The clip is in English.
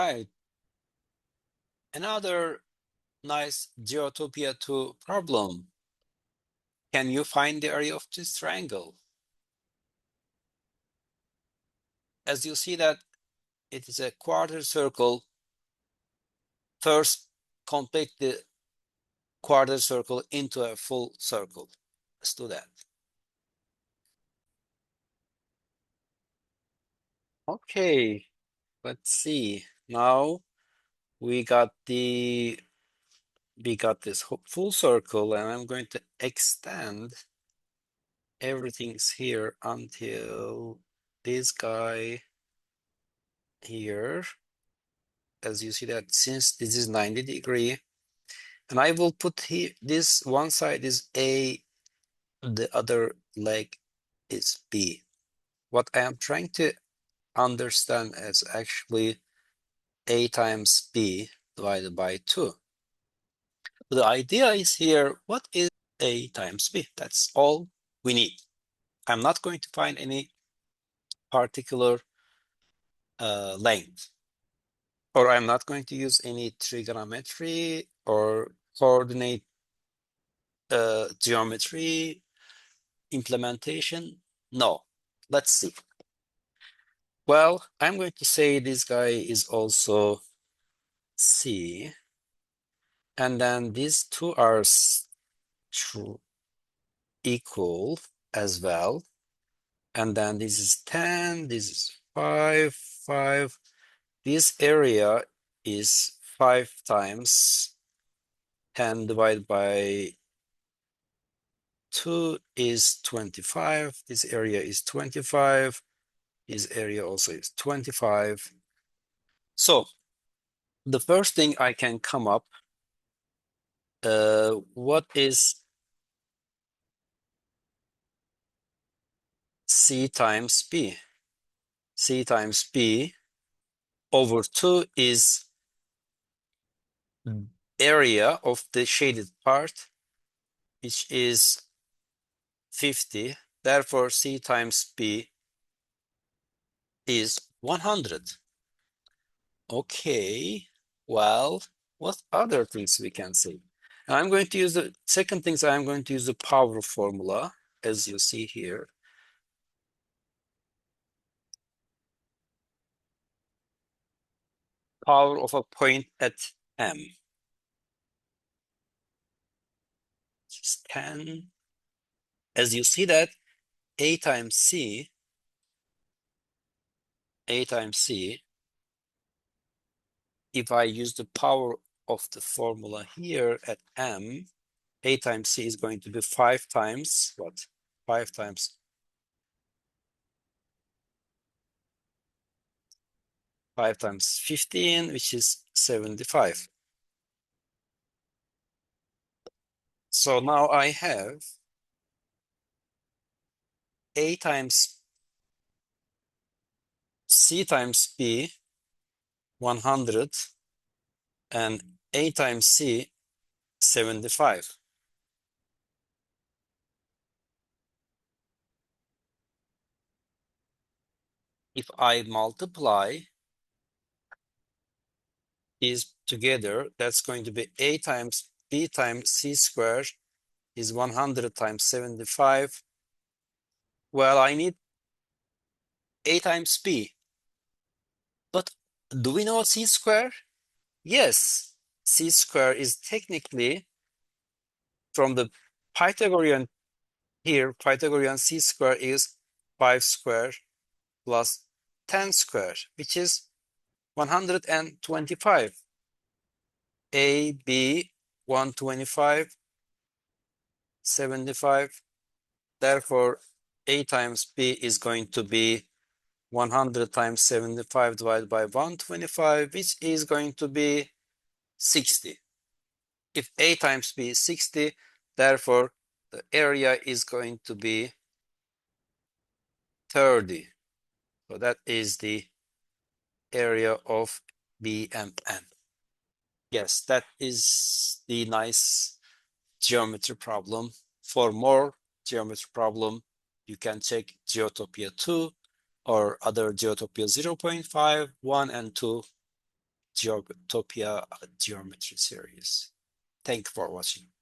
right, another nice GeoTopia 2 problem. Can you find the area of this triangle? As you see that it is a quarter circle, first complete the quarter circle into a full circle. Let's do that. Okay, let's see. Now we got this full circle, and I'm going to extend everything's here until this guy here. As you see that since this is 90 degree, and I will put here this one side is A, the other leg is B. What I am trying to understand is actually A times B divided by 2. The idea is here, what is A times B? That's all we need. I'm not going to find any particular length, or I'm not going to use any trigonometry or coordinate geometry implementation. No, let's see. Well, I'm going to say this guy is also C, and then these two are true equal as well. And then this is 10, this is 5, 5. This area is 5 times 10 divided by 2 is 25. This area is 25. This area also is 25. So the first thing I can come up, what is C times B? C times B over 2 is area of the shaded part, which is 50. Therefore, C times B is 100. Okay, well, what other things we can say? And I'm going to use the second things, I'm going to use the power formula, as you see here. Power of a point at M. It's 10. As you see that, A times C, if I use the power of the formula here at M, A times C is going to be 5 times what? 5 times 5 times 15, which is 75. So now I have A times C times B, 100, and A times C, 75. If I multiply these together, that's going to be A times B times C squared is 100 times 75. Well, I need A times B. But do we know C squared? Yes, C squared is technically from the Pythagorean here, Pythagorean C squared is 5 squared plus 10 squared, which is 125. A, B, 125, 75. Therefore, A times B is going to be 100 times 75 divided by 125, which is going to be 60. If A times B is 60, therefore, the area is going to be 30. So that is the area of BMN. Yes, that is the nice geometry problem. For more geometry problem, you can check GeoTopia 2 or other GeoTopia 0.5, 1, and 2 GeoTopia geometry series. Thank you for watching.